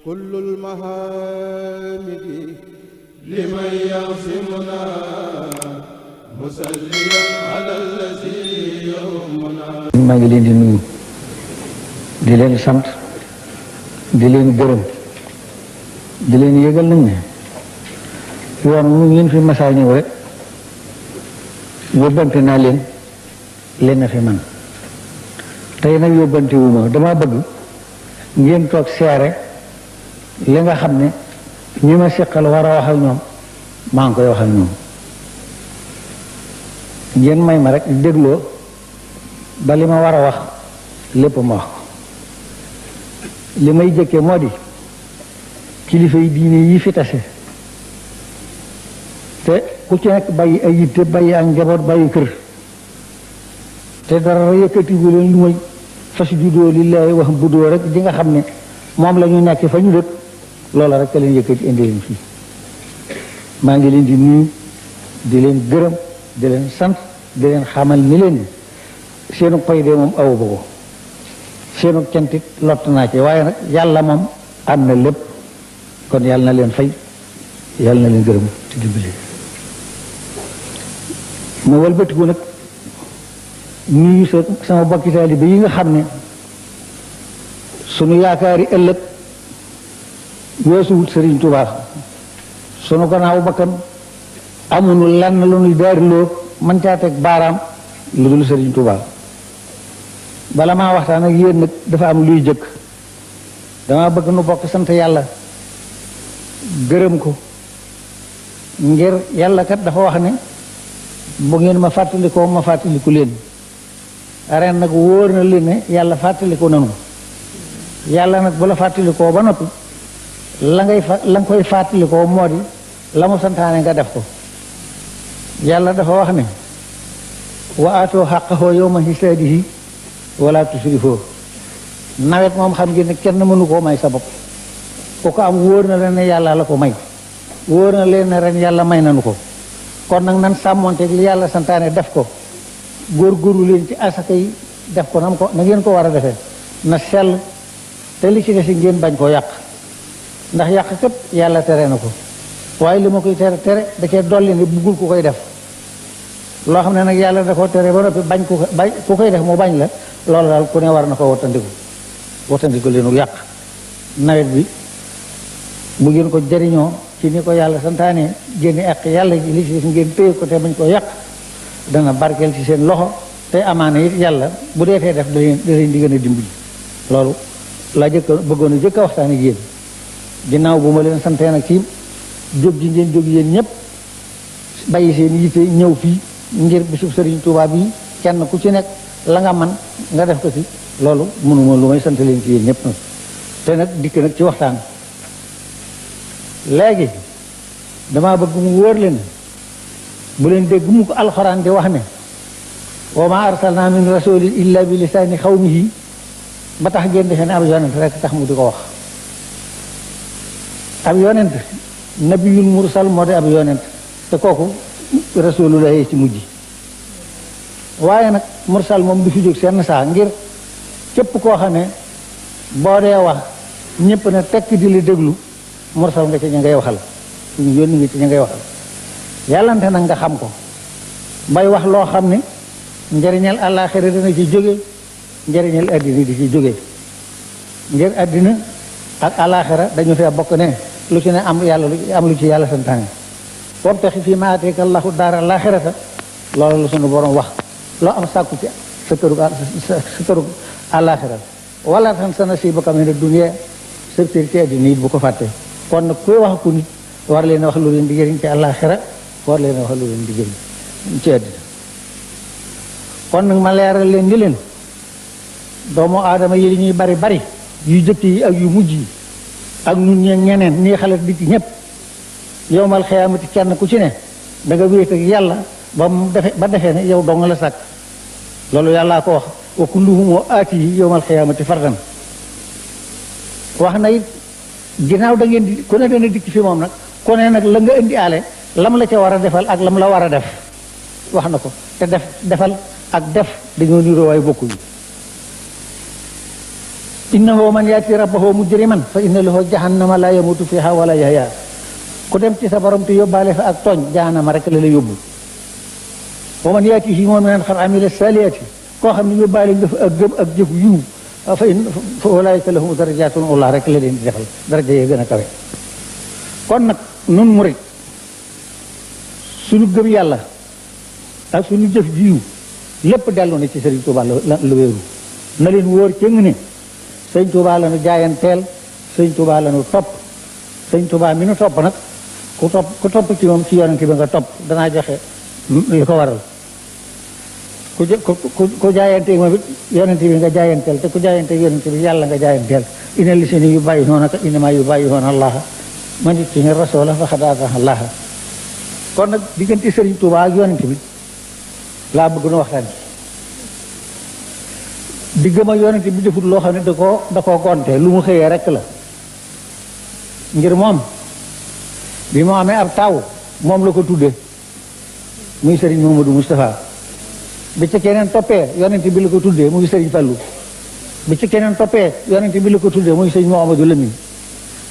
كل المحامد لمن يعصمنا مسليا على الذي يرمنا. maa ngi leen di nuyu di leen sant di leen gërëm di leen yëgal nañ ne yoon mu ngeen fi masaa ñëw rek yóbbante naa leen fi man tey nag yóbbante wu ma dama bëgg ngeen toog seere li nga xam ne ñi ma seqal war a wax ak ñoom maa ngi koy wax ak ñoom ngeen may ma rek dégloo ba li ma war a wax lépp ma wax ko li may jëkkee moo di kilifa yi diine yi fi tase te ku ci nekk bàyyi ay yitte bàyyi ak njaboot bàyyi kër te dara yëkkatigu leen lu may fasjudoo lillaahi wa'budoo rek di nga xam ne moom la ñu nekk fa ñu dëkk loola rek ka leen yëkkati indi leen fii maa ngi leen di nuyu di leen gërëm di leen sant di leen xamal ni leen seenu pay de moom awu ba ko seenu cantit lott naa ci waaye nag yàlla moom am na lépp kon yàlla na leen fay yàlla na leen gërëm te dimbali ma walbatiku nag nuyu sama bokki taalibe yi nga xam ne sunu yaakaari ëllëg weesuwut Sëriñ Tuubaa sunu gannaaw bakkan amuñu lenn lu nuy daariloo man caa teg baaraam lu dul Sëriñ Tuubaa bala maa waxtaan ak yéen nag dafa am luy jëkk dama bëgg nu bokk sant yàlla gërëm ko ngir yàlla kat dafa wax ne bu ngeen ma fàttalikoo ma fàttaliku leen ren nag wóor na leen ne yàlla fàttalikoo nanu yàlla nag bu la fàttalikoo ba noppi la nga koy fàttalikoo moo di la mu santaane nga def ko yàlla dafa wax ne wa aatoo xaqahoo yawma hisaadihi wala tusrifoo nawet moom xam ngeen ne kenn mënu koo may sa bopp ku ko am wóor na leen ne yàlla la ko may wóor na leen ne ren yàlla may nanu ko kon nag nan sàmmonteeg li yàlla santaane def ko góorgóorlu leen ci asaka yi def ko na ngeen ko war a defee na sell te li ci desi ngeen bañ koo yàq ndax yàq kat yàlla tere na ko waaye li ma koy tere da cee dolli ne buggul ku koy def loo xam ne nag yàlla da koo tere ba noppi bañ ku koy def mu bañ la loolu daal ku ne war na ko wattandiku leenu yàq nawet bi bu ngeen ko jariñoo ci ni ko yàlla santaane génne ak yàlla li ci def ngeen téye ko te bañ koo yàq dana barkeel ci seen loxo te amaana it yàlla bu deetee def da leen di gën a dimbali loolu laa bëggoon a jëkk a waxtaan ak yéen ginnaaw bu ma leen santee nag ci jóg ji ngeen jóg yéen ñëpp bàyyi seen yitte ñëw fii ngir bisub Sëriñ Tuubaa bi kenn ku ci nekk la nga man nga def ko ci loolu mënuma lu may sant leen ci yéen ñëpp nag te nag dikk nag ci waxtaan léegi damaa bëgg mu wóor leen bu leen dégg mu ko alxuraan di wax ne wa ma arsalna min rasulin illa bi lisaani xawmihi ba tax ngeen defee ne ab yonent rek tax mu di ko wax ab yonent nabiyul mursal moo di ab yonent te kooku rasulullah ci mujj waaye nag mursal moom du fi jóg seen saa ngir képp koo xam ne boo dee wax ñëpp ne tekk di la déglu mursal nga ci ña ngay waxal suñu yónni nga ci ña ngay waxal yàllante nag nga xam ko bay wax loo xam ne njëriñal àllaaxira dina ci jóge njëriñal àddina di ci jóge ngir àddina ak àllaaxira dañu fee bokk ne lu ci ne am lu ci yàlla santaane wabtaxi fii maa aataaka Allaahu daara àllaaxirata loolu la suñu borom wax loo am sàkku ci sa këru àllaaxira wala tansa nasiibaka mina dunya sa cër ci àddina it bu ko fàtte kon nag kuy wax ku nit war leen a wax lu leen di jëriñ ci àllaaxira war leen a wax lu leen di jëriñ ci àddina kon nag ma leeral leen ni leen doomu aadama yi li ñuy bari yu jëkk yi ak yu mujj yi ak ñun ñeneen ñii xale di ci ñëpp yowmal xiyaamati kenn ku ci ne da nga wéet ak yàlla ba defee ne yow dong la sàkk loolu yàllaa ko wax wa kulluhum aatihi yowmal xiyaamati fardan wax na it ginnaaw da ngeen di ku ne dana dikk fi moom nag ku ne nag la nga indi aale lam la ca war a defal ak lam la war a def wax na ko te defal ak def dañoo niroo waaye bokkuñu innahu man yaati rabbahu mujriman fa inna lahu jahannama la yamutu fiha wala yahya ku dem ci sa borom te yóbbaale fa ak tooñ jahannama rek la la yóbbu wa man yaatihi mu'minan qad amila salihati koo xam ne yóbbaale nga fa ak gëm ak jëf yiw fa ulaika lahum darajatun ula rek la leen di defal daraja yi gën a kawe kon nag nun murit suñu gëm yàlla ak suñu jëf jiw lépp dellu na ci Sëriñ Tuubaa la wéeru na leen wóor cëng ne Sëriñ Tuubaa la nu jaayanteel Sëriñ Tuubaa la nu topp Sëriñ Tuubaa mi nu topp nag ku topp ci moom ci yonent bi nga topp danaa joxe li ko waral ku jaayante moom it yonent bi nga jaayanteel te ku jaayante yonent bi yàlla nga jaayanteel inna llaziina yubaayi'uunaka innamaa yubaayi'uuna Allaaha man yutii'i rasuula faqad ataa'a Allaaha kon nag diggante Sëriñ Tuubaa ak yonent bi laa bëgg nu waxtaan ci diggam ak yonent bi defut loo xam ne da koo gonte lu mu xëyee rek la ngir moom bi mu amee ab taw moom la ko tudde muy Sëriñ Mamadou Moustapha bi ci keneen toppee yonent bi la ko tuddee muy Sëriñ Fallu bi ci keneen toppee yonent bi la ko tuddee muy Sëriñ Mouhamadou Lamine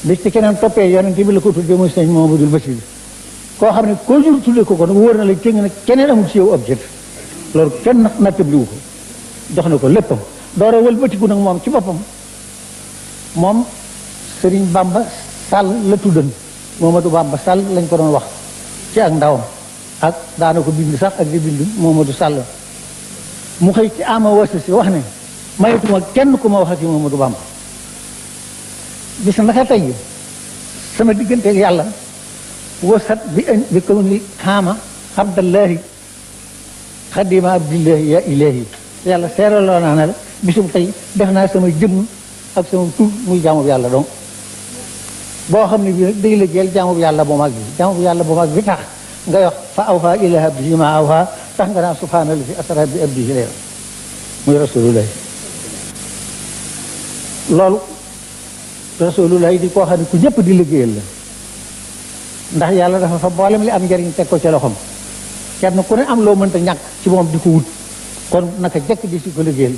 bi ci keneen toppee yonent bi la ko tuddee muy Sëriñ Mouhamadou Bachir koo xam ne koo jur tuddee ko nag wóor na la cëng nag keneen amul ci yow objet loolu kenn nattabliwu ko jox na ko léppam door a wëlbatiku nag moom ci boppam moom Sëriñ Bamba Sall la tuddan Momadou Bamba Sall lañ ko doon wax ci ak ndawam ak daana ko bind sax ak di bind Momadou Sall mu xëy ci ama wasa si wax ne mayetuma kenn ku ma wax ci Momadou Bamba bis naka tey sama digganteeg yàlla wasat bi kaw ni xaama abdallahi xadima abdillahi ya ilahi yàlla seeraloo naa ne la bisum tey def naa sama jëmm ak sama tur muy jaamu yàlla donc boo xam ne bii nag day la jël jaamu yàlla bu mag bi jaamu yàlla bu mag bi tax nga wax fa awha ila abdihi ma awha tax nga naan subhaanallahi asra bi abdihi leer muy rasulullah loolu rasulullah di koo xam ne ku ñëpp di liggéeyal la ndax yàlla dafa fa boolem li am njariñ teg ko ca loxoom kenn ku ne am loo mënta ñàkk ci moom di ko wut kon naka jekk di si ko liggéeyal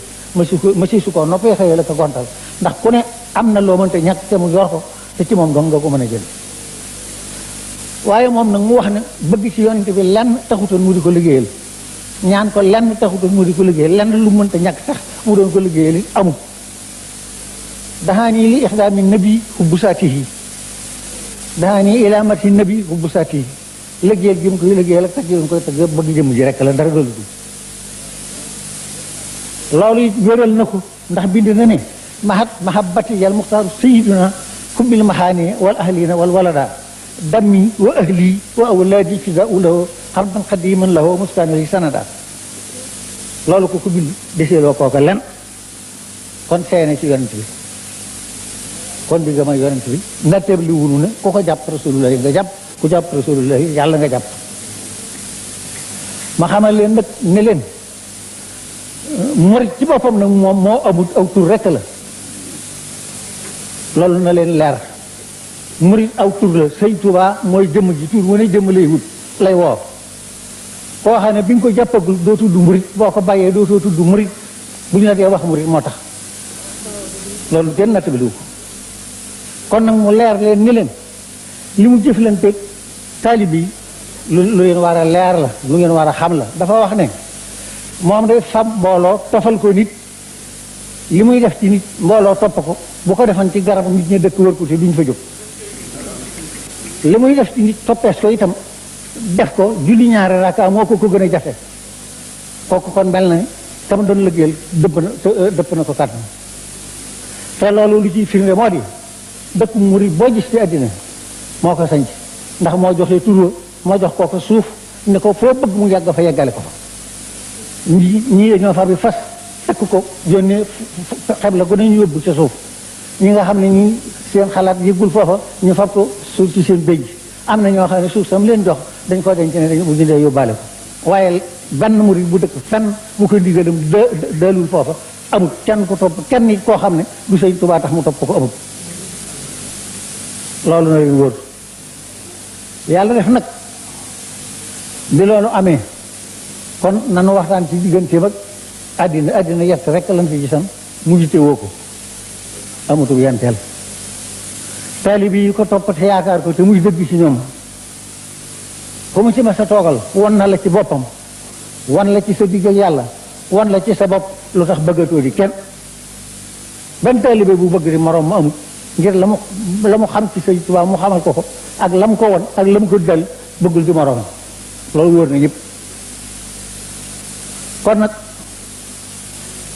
ma si su ko noppee xëyee la ko gontal ndax ku ne am na loo mënta ñàkk te mu yor ko te ci moom dong nga ko mën a jël waaye moom nag mu wax ne bëgg ci yonent bi lenn taxutoon mu di ko liggéeyal ñaan ko lenn taxutoon mu di ko liggéeyal lenn lu mënta ñàkk sax mu doon ko liggéeyal it amul daxaanii li ixdaami nabi hubbu saatihi daxaanii ilaa mati nabi hubbu saatihi liggéeyal gi mu koy liggéeyal ak tagg yi mu koy tagg bëgg jëmm ji rek la dara doolu du loolu it wéral na ko ndax bind na ne mahabbati yal muxtaaru sayiduna hubbil maxaani wal ahlina wal walada dammi wa ahli wa awlaadi fidaau lahu xarban xadiman lahu muskaanali sanada loolu ko bind deseeloo kooka len kon seene ci yonent bi kon di nga may yonent bi natteeb li wunu ne ku ko jàpp rasulullahi nga jàpp ku jàpp rasulullahi yàlla nga jàpp ma xamal leen nag ne leen murit ci boppam nag moom moo amut aw tur rekk la loolu na leen leer murit aw tur la Sëñ Tuubaa mooy jëmm ji tur wane jëmm lay wut lay woo koo xam ne bi nga ko jàppagul doo tudd murit boo ko bàyyee dootoo tudd murit bu ñu la dee wax murit moo tax loolu kenn nattabiliwu ko kon nag mu leer leen ni leen li mu jëflanteeg taalib yi lu leen war a leer la lu ngeen war a xam la dafa wax ne moom day fab mbooloo tofal ko nit li muy def ci nit mbooloo topp ko bu ko defan ci garab nit ñi dëkk wër ko te duñ fa jóg li muy def ci nit toppees ko itam def ko julli ñaari raaka moo ko gën a jafe kooku kon mel na tam doon liggéeyal dëpp na ko kàttan te loolu lu ciy firnde moo di dëkk murid boo gis ci àddina moo ko sanc ndax moo joxee tur moo jox kooku suuf ne ko foo bëgg mu yàgg fa yeggale ko fa ñii dañoo far bi fas takk ko yónnee xeb la ko nañu yóbbu ca suuf ñi nga xam ne ñi seen xalaat yëggul foofa ñu fab ko suuf ci seen béj am na ñoo xam ne suuf sam leen jox dañ ko denc ne dañu bu ñu dee yóbbaale ko waaye benn murid bu dëkk fenn mu ko ndigalam daalul foofa amul kenn ko topp kenn nit koo xam ne du Sëñ Tuubaa tax mu topp ko amul loolu na leen wóor yàlla def nag bi loolu amee kon nanu waxtaan ci digganteem ak àddina yett rek lan fi gisan mu jite woo ko amatu yenteel taalibe yi ko topp te yaakaar ko te muy dëgg ci ñoom ku mu ci ma sa toogal won na la ci boppam wan la ci sa digg ak yàlla wan la ci sa bopp lu tax bëggatoo di kenn benn taalibe bu bëgg di moroom mu amut ngir la mu xam ci Sëñ Tuubaa mu xamal ko ak la mu ko won ak la mu ko dal bëggul di moroom loolu wóor na ñëpp kon nag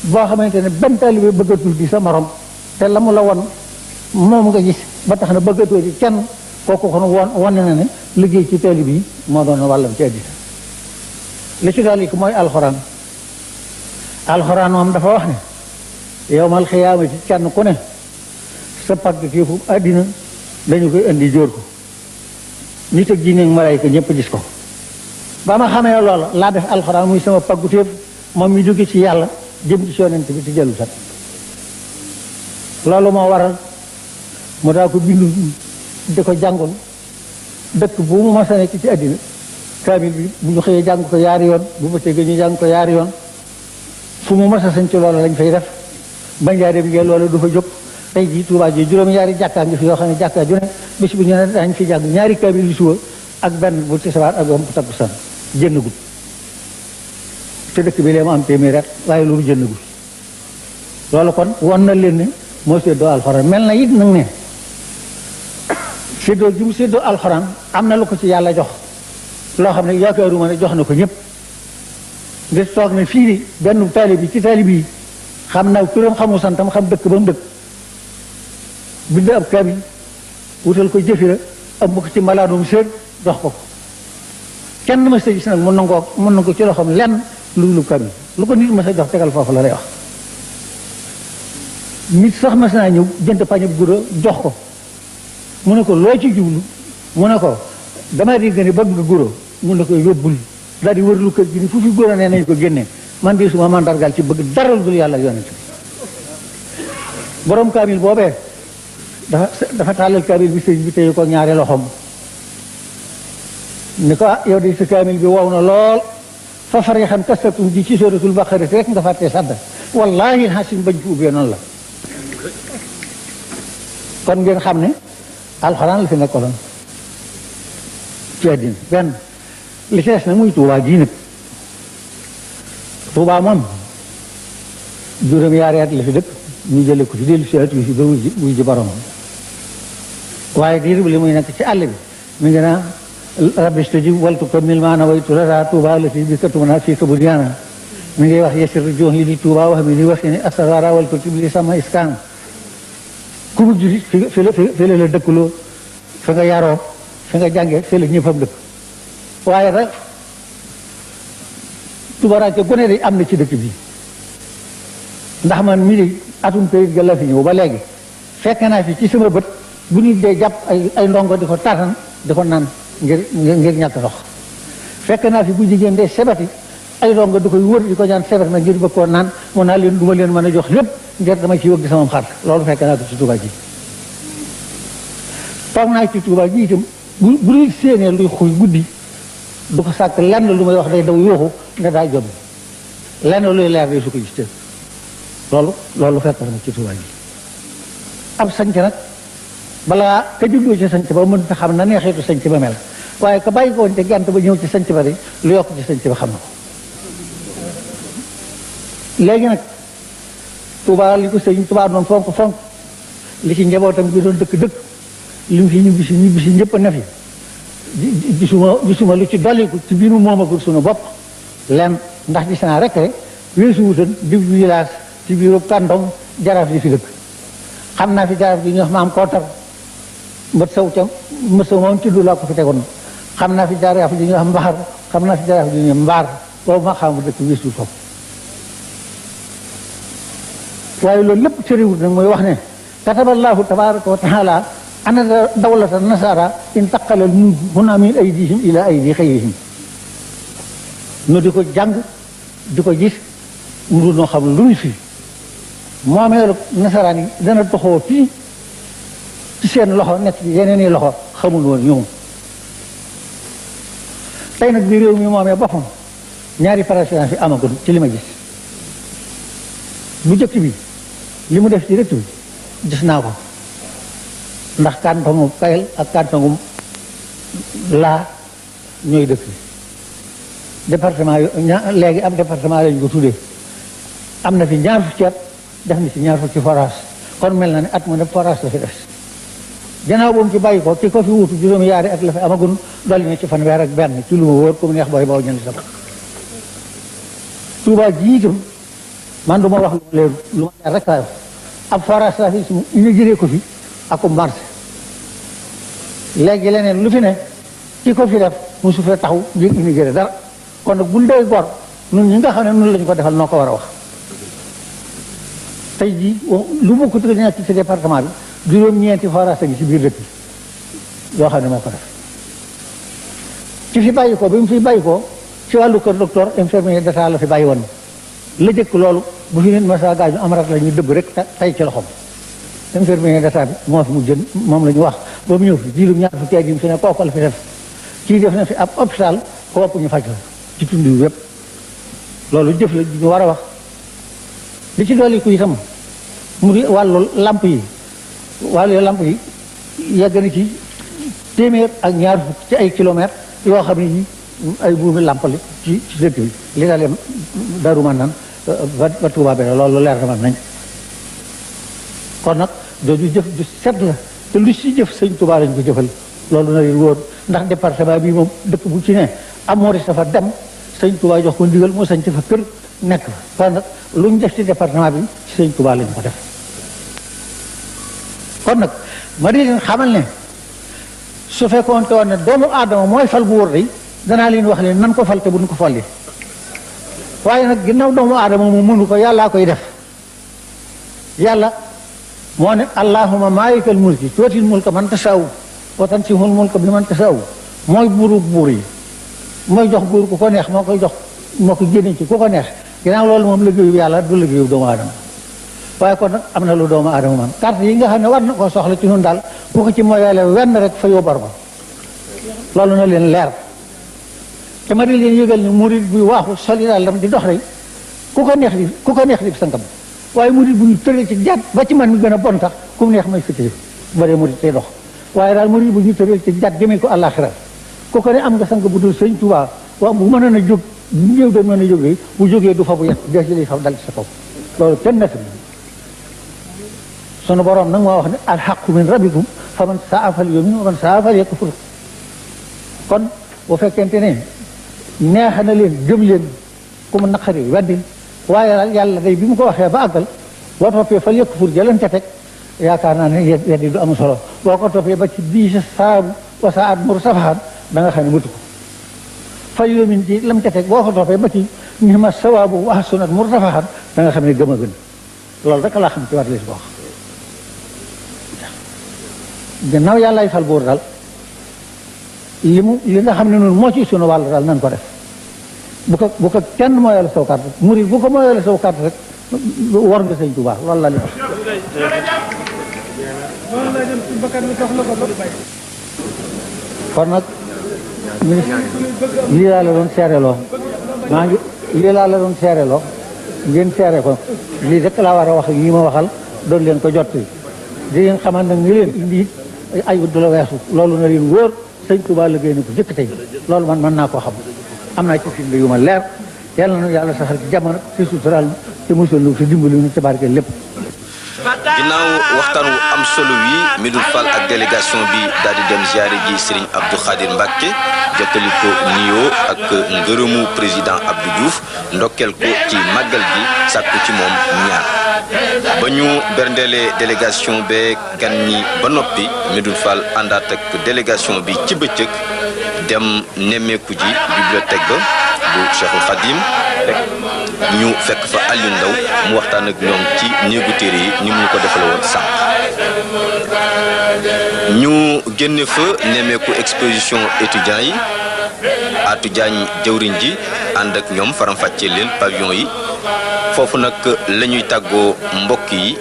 boo xamante ne benn taalibe bëggatul di sa morom te la mu la won moom nga gis ba tax na bëggatoo di kenn kooku kon wane na ne liggéey ci taalibe yi moo doon wàllam ci àddina li ci daal mooy alxuraan moom dafa wax ne yowmal xiyaama ci kenn ku ne sa pagg kéefu àddina dañu koy indi jóor ko nit ak jinne ak malaayka ñëpp gis ko ba ma xamee loola laa def alxuraan muy sama paggu téef moom mi jóge ci yàlla jëm ci yonent bi ci dellu sat loolu moo waral mu daa ko bindu di ko jàngoon dëkk bu mu masa nekk ci àddina kaamil bi bu ñu xëyee jàng ko yaari yoon bu bëccëgee ñu jàng ko yaari yoon fu mu masa sañ ci loolu lañ fay def bañ jaa dem ngeen loolu du fa jóg tey jii Tuubaa ji juróom-ñaari jàkkaa ngi fi yoo xam ne jàkkaa ju ne bis bu ñu ne dañ fi jàng ñaari kaamil yu suba ak benn bu tisbaar ak bu takkusaan jënd gud te dëkk bi lee mu am téeméer at waaye loolu jënd gud loolu kon won na leen ne moo séddoo alxuraan mel na it nag ne séddoo ji mu séddoo alxuraan am na lu ko ci yàlla jox loo xam ne yaakaaruma ne jox na ko ñëpp di toog ne fii di benn taalib bi ci taalib yi xam na turam xamu santam xam dëkk ba mu dëkk bind ab kaamil wutal ko jëfira am ko ci malaanum sër jox ko kenn ma sa gis nag mën na ko ci loxoom lenn lu kaamil lu ko nit ma sa jox tegal foofu la lay wax nit sax mas naa ñëw jënd pañe bu guro jox ko mu ne ko loo ci jublu mu ne ko dama di gën a bëgg nga guro mu ne ko yóbbul daal di wër lu kër gi ni fu fi guro nee nañ ko génnee man di suma mandargal ci bëgg dara dul yàlla yonent borom kaamil boobee dafa tàllal kaamil bi sëñ bi téye ko ñaari loxoom ni ko yow de sa kaamil bi wow na lool fa farixan kastatum ji ci suratul baqara rek nga fàttee sadda wallahi xasim bañ ko ubbee noonu la kon ngeen xam ne alxuraan la fi nekkoloon ci àddina benn li ci des nag muy Tuubaa gii nag Tuubaa moom juróom-ñaari at la fi dëkk ñu jële ko fi dellu si at yu fi ba wuy ji boromam waaye diir bi li muy nekk ci àll bi mi ngi naa rabbi stajib waltu ko mil maana waytu la Tuubaa la fi bi katumana fii ka bunyaana mi ngi wax yesir jox yi di Tuubaa wax mi ni wax ni asawara waltu tibli sama iskaan ku mu juri fi la dëkkuloo fi nga yaroo fi nga jàngee fi la ñëppam dëkk waaye nag tubaraake gone day am na ci dëkk bi ndax man mii de atum kayit ga la fi ñëw ba léegi fekk naa fi ci sama bët bu nit dee jàpp ay ndongo di ko tatan di ko naan ngir ñàkk ndox fekk naa fi bu jigéen dee sebati ay ndongo di koy wër di ko ñaan sebat na ngir bëgg koo naan mun naa leen duma leen mën a jox lépp ngir dama ci wëgg sama xar loolu fekk naa ko ci Tuubaa ji toog naa ci Tuubaa ji itam bu luy séenee luy xuy guddi du ko sàkk lenn lu may wax day daw yooxu ne daa jom lenn luy leer day su ko gis te loolu fekk na ci Tuubaa ji ab sanc nag balaa ka juddoo ci sanc ba mën ta xam na neexeetu sanc ba mel waaye ka bàyyi ko woon te gànt ba ñëw ci sanc ba de lu yokk ci sanc ba xam na ko léegi nag Tuubaa li ko sëñ Tuubaa doon fonk li ci njabootam gi doon dëkk li mu fi ñibbisi ñëpp a ne fi gisuma lu ci dolliku ci biir moom ak sunu bopp lenn ndax gis naa rek weesu wutan di village ci biiru kàndong jaraaf yi fi dëkk xam naa fi jaraaf yi ñu wax maam kootar mbët saw ca mbët saw moom tudd laa ko fi tegoon xam naa fi jaraaf yi ñu wax mbaar xam naa fi jaraaf yi ñu mbaar boobu ma xam dëkk weesu foofu waaye loolu lépp sëriwut nag mooy wax ne kataballahu tabaraka wa taala ana dawlata nasara intaqalal mulk huna min aydihim ila aydi xayrihim nu di ko jàng di ko gis mu noo xam lu ñu fi moomeelu nasaraan yi dana doxoo fii ci seen loxo nekk ci yeneen i loxo xamul woon ñoom tey nag bi réew mi moomee boppam ñaari président fi amagul ci li ma gis bu jëkk bi li mu def ci dëkk bi gis naa ko ndax kàntongu Kayel ak kàntongu laa ñooy dëkk département léegi am département lañu ko tuddee am na fi ñaar fukki at def na ci ñaar fukki forage kon mel na ne at mu ne forage la fi des gannaaw boobu ci bàyyi ko ki ko fi wuutu juróomi yaari at la fi amagun dolli na ci fanweer ak benn ci lu ma wóor comme neex booy baw ñënd sama Touba ji itam man du ma wax lu ma leer rek laa ab forage la fi ñu jëlee ko fi aku marché léegi leneen lu fi ne ki ko fi def mosu fee taxaw ngir immigré dara kon nag bu ndey gor ñun ñi nga xam ne noonu lañu ko defal noo ko war a wax tey jii lu mu ko tëgg nekk ci département bi juróom-ñeenti forage a ngi ci biir dëkk bi yoo xam ne moo ko def ci fi bàyyi ko bi mu fi bàyyi ko ci wàllu kër docteur infirmier d'état la fi bàyyi woon la jëkk loolu bu fi nit masa gaañu am rat la ñu dëbb rek tay ci loxom infirmier d'état bi moo fi mu jën moom la ñu wax ba mu ñëw fi jiirum ñaar fukki at yi fi ne kooku la fi def kii def na fi ab hôpital ko wopp ñu faj la ci tund wi yépp loolu jëf la ñu war a wax li ci dolli ku itam mu di wàllu lamp yi yegg na ci téeméer ak ñaar fukk ci ay kilomètres yoo xam ne yi ay buumi làmpali ci dëkk bi li dalee Daaru Manaan ba Tuubaa bi loolu leer na man nañ kon nag doodu jëf ju set la te lu si jëf sëñ Tuubaa lañ ko jëfal loolu na leen wóor ndax département bi moom dëkk bu ci ne amoris dafa dem sëñ Tuubaa jox ko ndigal moo sañ ci fa kër nekk fa kon nag lu ñu def ci département bi ci sëñ Tuubaa lañ ko def kon nag ma di leen xamal ne su fekkoon te woon ne doomu aadama mooy fal bu wóor day danaa leen wax leen nan ko fal te bu ñu ko folli waaye nag ginnaaw doomu aadama mu mënu ko yàllaa koy def yàlla moo ne allahumma maalikal mulki tuutil mulka man tasaaw wa tansihul mulka bi man tasaaw mooy buuru buur yi mooy jox buur ku ko neex moo koy jox moo ko génne ci ku ko neex ginnaaw loolu moom liggéeyu yàlla du liggéeyu doomu aadama waaye kon nag am na lu doomu aadama man carte yi nga xam ne war na koo soxla ci ñun daal ku ko ci moyale wenn rek fa yóbbar ba loolu na leen leer te ma di leen yëgal ni murid buy waaxu soli daal dam di dox rek ku ko neex di sangam waaye murid bu ñu tëree ci jat ba ci man mi gën a bon tax ku mu neex may fëte ba dee murid tey dox waaye daal murid bu ñu tëree ci jat jëmee ko àllaaxira ku ko ne am nga sang bu dul sëñ Tuubaa waaw bu mënoon a jóg ñëw doon mën a jógee bu jógee du fa bu yet des lay fa dal ci sa kaw loolu kenn nekk sunu borom nag moo wax ne alxaqu min rabbikum fa man saa fal yu'min wa man saa fal yakfur kon bu fekkente ne neex na leen gëm leen ku mu naqari weddil waaye yàlla day bi mu ko waxee ba àggal boo toppee fal yakfur jëlan ca teg yaakaar naa ne weddi du am solo boo ko toppee ba ci bii saabu wa saat mur safahan da nga xam ne mutu ko fal yu'min ji lam ca teg boo ko toppee ba ci nihma sawaabu wa hasunat mur safahan da nga xam ne gëm a gën loolu rek laa xam ci war lees ko wax gannaaw yàllaay fal buur daal li nga xam ne noonu moo ci sunu wàll daal nan ko def bu ko kenn mooyale saw carte murid bu ko mooyale saw carte rek war nga sëñ Tuubaa loolu la li wax kon nag lii laa la doon seereloo lii laa la doon seereloo ngeen seere ko lii rek laa war a wax yi ma waxal doon leen ko jot di leen xamal nag ni leen indi ay du la weesu loolu na leen wóor sëñ Tuubaa liggéey na ko jëkk tey loolu man mën naa koo xam am naa ci firnde yu ma leer yàlla na yàlla saxal ci jamono ci sutural te musul lu te dimbali nu ci barke lépp ginnaaw waxtaan wu am solo wi Medoune Fall ak délégation bi daal di dem ziare ji Serigne Abdou Khadir Mbacké jottali ko nuyoo ak ngërëmu président Abdou Diouf ndokkeel ko ci màggal gi sàkku ci moom ñaan ba ñu berndelee délégation bee gan ñi ba noppi Medoune Fall àndaat ak délégation bi ci bëccëg dem nemmeeku ji bibliothèque ba bu Cheikhul Khadim rek ñu fekk fa Aliou Ndaw mu waxtaan ak ñoom ci néegu téere yi ni mu ñu ko defal woon sànq ñu génne fa nemmeeku exposition étudiants yi Atou Diagne jëwriñ ji ànd ak ñoom faram-fàccee leen pavillon yi foofu nag la ñuy tàggoo mbokk yi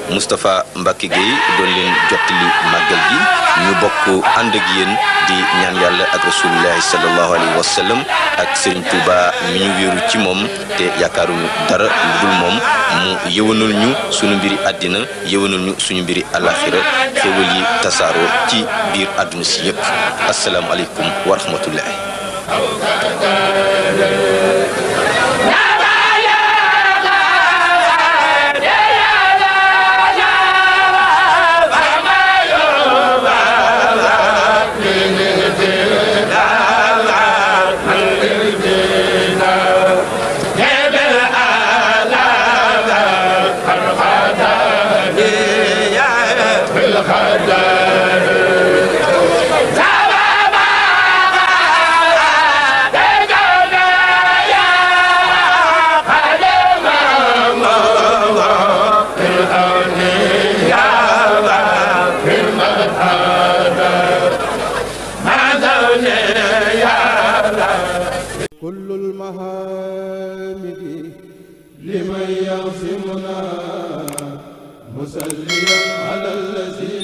Moustapha Mbacké Gueye doon leen jottali màggal gi ñu bokk bokk ànd ak yéen di ñaan yàlla ak rasulullahi sallallahu alayhi wa sallam ak Serigne Touba mi ñu wéeru ci moom te yaakaaruñu dara lu dul moom mu yëwanal ñu suñu mbiri àddina yëwanal ñu suñu mbiri alaxira xéwal yi tasaaroo ci biir àdduna si yëpp asalaamualeykum wa rahmatullahi. كل المحامد لمن يعصمنا مسليا على الذي